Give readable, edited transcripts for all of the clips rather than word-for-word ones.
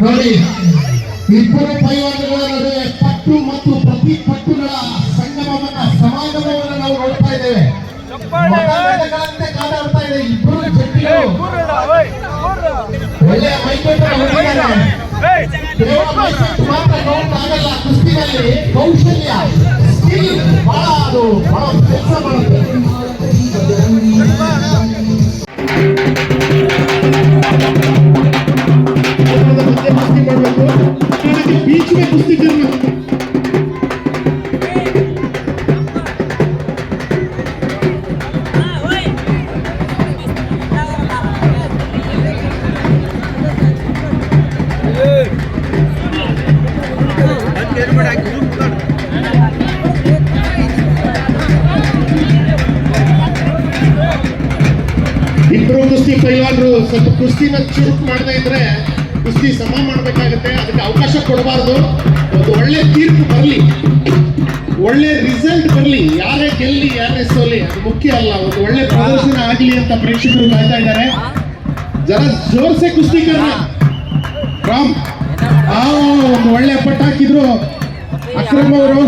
ನೋಡಿ, ಇಬ್ಬರು ಪೈವಾಟಗಳ ನಡುವೆ ಪಟ್ಟು ಮತ್ತು ಪ್ರತಿ ಪಟ್ಟುಗಳ ಸಂಗಮವನ್ನ ಸಮಾಗಮವನ್ನು ನಾವು ನೋಡ್ತಾ ಇದ್ದೇವೆ. ಮತಗಟ್ಟೆಗಳಂತೆ ಕಾದಾಡ್ತಾ ಇದೆ ಇಬ್ಬರು ಜಟ್ಟಿಗಳು. ಒಳ್ಳೆಯ ಮೈಕಟ್ಟು ಮಾತ್ರ ನೋಡೋಕ್ಕಾಗಲ್ಲ. ಕುಸ್ತಿನಲ್ಲಿ ಕೌಶಲ್ಯ, ಸ್ಕಿಲ್ ಬಹಳ, ಅದು ಬಹಳ ಕೆಲಸ ಮಾಡುತ್ತೆ. ಕುಸ್ತಿ ಮಾಡಬೇಕು, ಬೀಚ್ में कुश्ती करना. ಇಬ್ಬರು ಕುಸ್ತಿ ಪೈಲ್ವಾನರು ಸ್ವಲ್ಪ ಕುಸ್ತಿನ ಚುರುಕು ಮಾಡದೇ ಇದ್ರೆ ಕುಸ್ತಿ ಸಮ ಮಾಡಬೇಕಾಗುತ್ತೆ. ಅದಕ್ಕೆ ಅವಕಾಶ ಕೊಡಬಾರ್ದು. ಒಂದು ಒಳ್ಳೆ ತೀರ್ಪು ಬರಲಿ, ಒಳ್ಳೆ ರಿಸಲ್ಟ್ ಬರಲಿ. ಯಾರೇ ಗೆಲ್ಲಿ ಯಾರೇ ಸೋಲಿ ಅದು ಮುಖ್ಯ ಅಲ್ಲ. ಒಂದು ಒಳ್ಳೆ ಪ್ರದರ್ಶನ ಆಗಲಿ ಅಂತ ಪ್ರೇಕ್ಷಕರು ಕಾಯ್ತಾ ಇದ್ದಾರೆ. ಜರ ಜೋರ್ಸೆ ಕುಸ್ತಿಕರಣ ರಾಮ್ ಒಂದು ಒಳ್ಳೆ ಪಟ್ಟ ಹಾಕಿದ್ರು ಅಕ್ರಮ್ ಅವರು.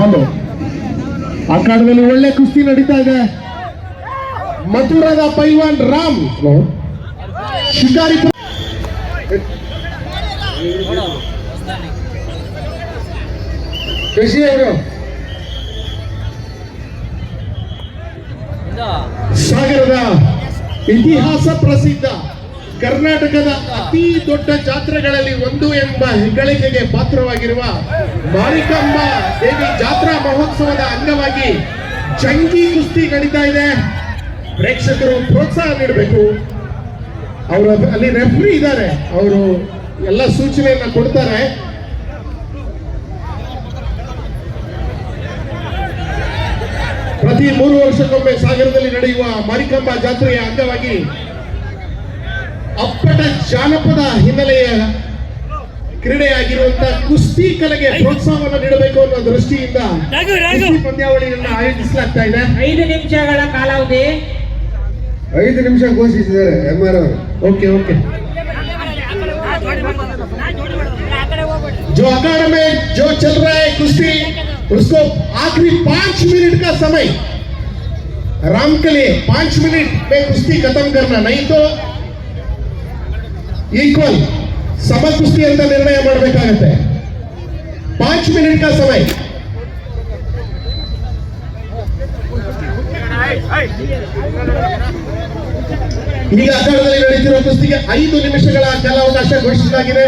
ಹಲೋ, ಅಖಾಡದಲ್ಲಿ ಒಳ್ಳೆ ಕುಸ್ತಿ ನಡೀತಾ ಇದೆ. ಮಥುರಾದ ಪೈಲ್ವಾನ್ ರಾಮ್ ಶಿಕಾರಿಪುರ ಕೃಷಿ ಅವರು ಸಾಗರದ ಇತಿಹಾಸ ಪ್ರಸಿದ್ಧ ಕರ್ನಾಟಕದ ಅತಿ ದೊಡ್ಡ ಜಾತ್ರೆಗಳಲ್ಲಿ ಒಂದು ಎಂಬ ಹೆಗ್ಗಳಿಕೆಗೆ ಪಾತ್ರವಾಗಿರುವ ಮಾರಿಕಾಂಬ ದೇವಿ ಜಾತ್ರಾ ಮಹೋತ್ಸವದ ಅಂಗವಾಗಿ ಜಂಗಿ ಕುಸ್ತಿ ನಡೀತಾ ಇದೆ. ಪ್ರೇಕ್ಷಕರು ಪ್ರೋತ್ಸಾಹ ನೀಡಬೇಕು. ಅವರು ಅಲ್ಲಿ ರೆಫ್ರಿ ಇದ್ದಾರೆ, ಅವರು ಎಲ್ಲ ಸೂಚನೆಯನ್ನ ಕೊಡ್ತಾರೆ. ಪ್ರತಿ 3 ವರ್ಷಕ್ಕೊಮ್ಮೆ ಸಾಗರದಲ್ಲಿ ನಡೆಯುವ ಮಾರಿಕಾಂಬಾ ಜಾತ್ರೆಯ ಅಂಗವಾಗಿ ಅಪ್ಪಟ ಜಾನಪದ ಹಿನ್ನೆಲೆಯ ಕ್ರೀಡೆಯಾಗಿರುವಂತಹ ಕುಸ್ತಿ ಕಲೆಗೆ ಪ್ರೋತ್ಸಾಹವನ್ನು ನೀಡಬೇಕು ಅನ್ನೋ ದೃಷ್ಟಿಯಿಂದ ಕುಸ್ತಿ ಪಂದ್ಯಾವಳಿಯನ್ನು ಆಯೋಜಿಸಲಾಗ್ತಾ ಇದೆ. 5 ನಿಮಿಷಗಳ ಕಾಲಾವಧಿ. 5 ನಿಮಿಷ ಘೋಷಿಸಿದ್ದಾರೆ MR ಅವರು. Okay okay. जो अखाड़ा में जो चल रहा है कुश्ती, उसको आखिरी 5 मिनट का समय राम के लिए 5 मिनट में कुश्ती खत्म करना, नहीं तो ಈಕ್ವಲ್ ಸಮ ಕುಸ್ತಿ ಅಂತ ನಿರ್ಣಯ ಮಾಡಬೇಕಾಗುತ್ತೆ. 5 ಮಿನಿಟ್ का समय. ಈಗ ಅಖಾಡದಲ್ಲಿ ನಡೆಯುತ್ತಿರುವ ಕುಸ್ತಿಗೆ 5 ನಿಮಿಷಗಳ ಕಾಲಾವಕಾಶ ಘೋಷಿಸಲಾಗಿದೆ.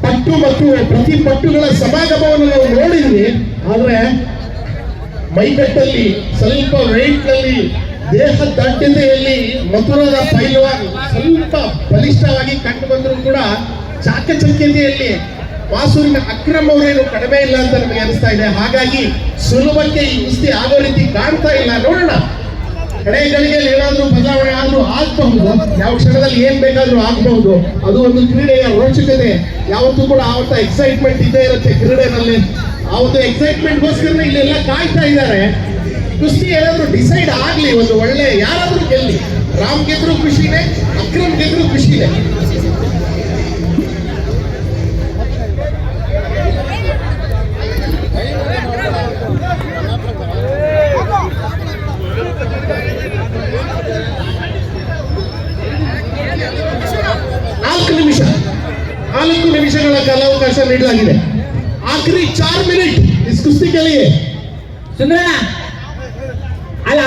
ಪಟ್ಟು ಮತ್ತು ಪ್ರತಿ ಪಟ್ಟುಗಳ ಸಮಾಗಮವನ್ನು ನಾವು ನೋಡಿದ್ವಿ, ಆದ್ರೆ ಮೈಕಟ್ಟಲ್ಲಿ ಸ್ವಲ್ಪ ವೆಯ್ಟ್ ನಲ್ಲಿ ದೇಹ ದಡ್ಡತೆಯಲ್ಲಿ ಮಥುರಾದ ಪೈಲ್ವಾನ್ ಸ್ವಲ್ಪ ಬಲಿಷ್ಠವಾಗಿ ಕಂಡು ಬಂದರೂ ಕೂಡ ಚಾಕಚಕ್ಯತೆಯಲ್ಲಿ ಮಾಸೂರಿನ ಅಕ್ರಮ್ ಅವರೇನು ಕಡಿಮೆ ಇಲ್ಲ ಅಂತ ನಮಗೆ ಅನಿಸ್ತಾ ಇದೆ. ಹಾಗಾಗಿ ಸುಲಭಕ್ಕೆ ಈ ಕುಸ್ತಿ ಆಗೋ ರೀತಿ ಕಾಣ್ತಾ ಇಲ್ಲ. ನೋಡೋಣ, ಕಡೆ ಗಳಿಗೆಯಲ್ಲಿ ಏನಾದ್ರೂ ಬದಲಾವಣೆ ಆದ್ರೂ ಆಗಬಹುದು, ಯಾವ ಕ್ಷಣದಲ್ಲಿ ಏನ್ ಬೇಕಾದ್ರೂ ಆಗಬಹುದು. ಅದು ಒಂದು ಕ್ರೀಡೆಯ ರೋಚಕತೆ. ಯಾವತ್ತೂ ಕೂಡ ಆವತ್ತ ಎಕ್ಸೈಟ್ಮೆಂಟ್ ಇದ್ದೇ ಇರುತ್ತೆ ಕ್ರೀಡೆನಲ್ಲಿ. ಆವತ್ತು ಎಕ್ಸೈಟ್ಮೆಂಟ್ಗೋಸ್ಕರ ಇಲ್ಲೆಲ್ಲ ಕಾಯ್ತಾ ಇದ್ದಾರೆ. ಕುಸ್ತಿ ಏನಾದ್ರೂ ಡಿಸೈಡ್ ಆಗ್ಲಿ, ಒಂದು ಒಳ್ಳೆ ಯಾರಾದ್ರೂ ಗೆಲ್ಲಿ. ರಾಮ್ ಗೆದ್ರು ಖುಷಿನೇ, ಅಕ್ರಮ್ ಗೆದ್ರು ಖುಷಿನೇ. ನಾಲ್ಕು ನಿಮಿಷಗಳ ಕಾಲಾವಕಾಶ ನೀಡಲಾಗಿದೆ. ಆಖರಿ 4 ಮಿನಿಟ್ ಇಸ್ ಕುಸ್ತಿ ಕೆಲಿಯೇ. ಸುಂದರಣ್ಣ, ಅಲ್ಲಿ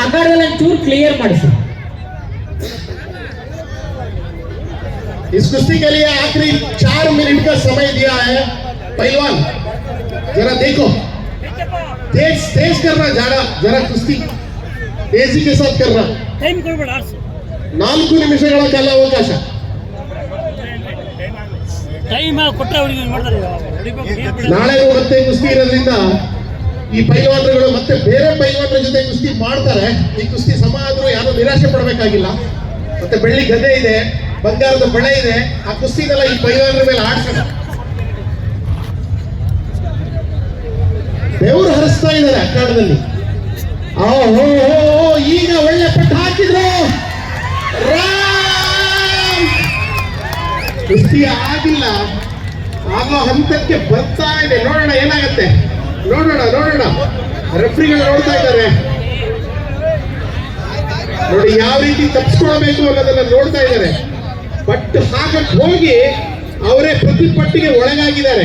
ಆಕಾರದಲ್ಲಿ ಒಂಚೂರು ಕ್ಲಿಯರ್ ಮಾಡಿಸಿ. इस कुश्ती के लिए आखिरी 4 मिनट का समय दिया है. पहलवान जरा देखो, तेज तेज करना, जरा कुश्ती तेजी के साथ करना. 4 ನಿಮಿಷಗಳ ಕಾಲಾವಕಾಶ. ನಾಳೆ ಮತ್ತೆ ಕುಸ್ತಿ ಇರೋದ್ರಿಂದ ಈ ಪೈಲ್ವಾನರುಗಳು ಮತ್ತೆ ಬೇರೆ ಪೈಲ್ವಾನರ ಜೊತೆ ಕುಸ್ತಿ ಮಾಡ್ತಾರೆ. ಈ ಕುಸ್ತಿ ಸಮ ಆದ್ರೂ ಯಾರು ನಿರಾಶೆ ಪಡಬೇಕಾಗಿಲ್ಲ. ಮತ್ತೆ ಬೆಳ್ಳಿ ಗದೆ ಇದೆ, ಬಂಗಾರದ ಬಳೆ ಇದೆ. ಆ ಕುಸ್ತಿನೆಲ್ಲ ಈ ಪೈಲ್ವಾನರ ಮೇಲೆ ಆಡ್ಸೋಣ. ಬೆವರು ಹರಿಸ್ತಾ ಇದ್ದಾರೆ ಅಖಾಡದಲ್ಲಿ. ಈಗ ಒಳ್ಳೆ ಪಟ್ಟು ಹಾಕಿದ್ರು. ಕುಸ್ತಿ ಆಗಿಲ್ಲ, ಆಗೋ ಹಂತಕ್ಕೆ ಬರ್ತಾ ಇದೆ. ನೋಡೋಣ ಏನಾಗತ್ತೆ, ನೋಡೋಣ. ರೆಫ್ರಿಗಳು ನೋಡ್ತಾ ಇದ್ದಾರೆ. ನೋಡಿ ಯಾವ ರೀತಿ ತಪ್ಪಿಸ್ಕೊಳ್ಬೇಕು ಅನ್ನೋದನ್ನ ನೋಡ್ತಾ ಇದ್ದಾರೆ. ಬಟ್ ಹಾಗಕ್ಕೆ ಹೋಗಿ ಅವರೇ ಪ್ರತಿಪಟ್ಟಿಗೆ ಒಳಗಾಗಿದ್ದಾರೆ.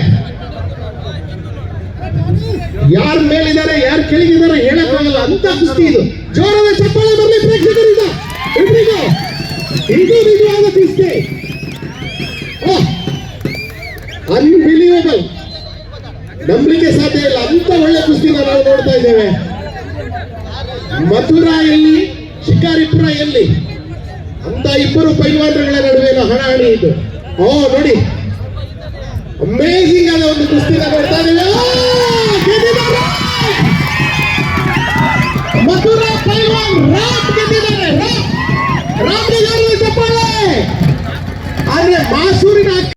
ಯಾರ ಮೇಲಿದ್ದಾರೆ ಯಾರು ಕೆಳಗಿದ್ದಾರೆ ಹೇಳಕ್ಕಾಗಲ್ಲ ಅಂತ ಕುಸ್ತಿ ಇದು. ಜೋರಾದ ಚಪ್ಪಾಳೆ ಬರಲಿ ಪ್ರೇಕ್ಷಕರಿಂದ. ಇದು ನಿಜವಾದ ಕುಸ್ತಿ. ಅನ್ಬಿಲೀವಬಲ್, ನಂಬಲಿಕ್ಕೆ ಸಾಧ್ಯ ಇಲ್ಲ. ಅಂತ ಒಳ್ಳೆ ಕುಸ್ತಿನ ನಾವು ನೋಡ್ತಾ ಇದ್ದೇವೆ. ಮಥುರಾ ಎಲ್ಲಿ, ಶಿಕಾರಿಪುರ ಎಲ್ಲಿ ಅಂತ ಇಬ್ಬರು ಪೈಲ್ವಾನರುಗಳ ನಡುವಿನ ಹಣಾಹಣಿ ಇದು. ನೋಡಿ, ಅಮೇಜಿಂಗ್ ಆದ ಒಂದು ಕುಸ್ತಿನ ನೋಡ್ತಾ ಇದ್ದೇವೆ. ಮಥುರಾ ಪೈಲ್ವಾನ್ ರಾಮ್ ಗೆದ್ದಿದ್ದಾರೆ. ರಾಮ್ ಚಪ್ಪಾಳೆ. ಆದ್ರೆ ಮಾಸು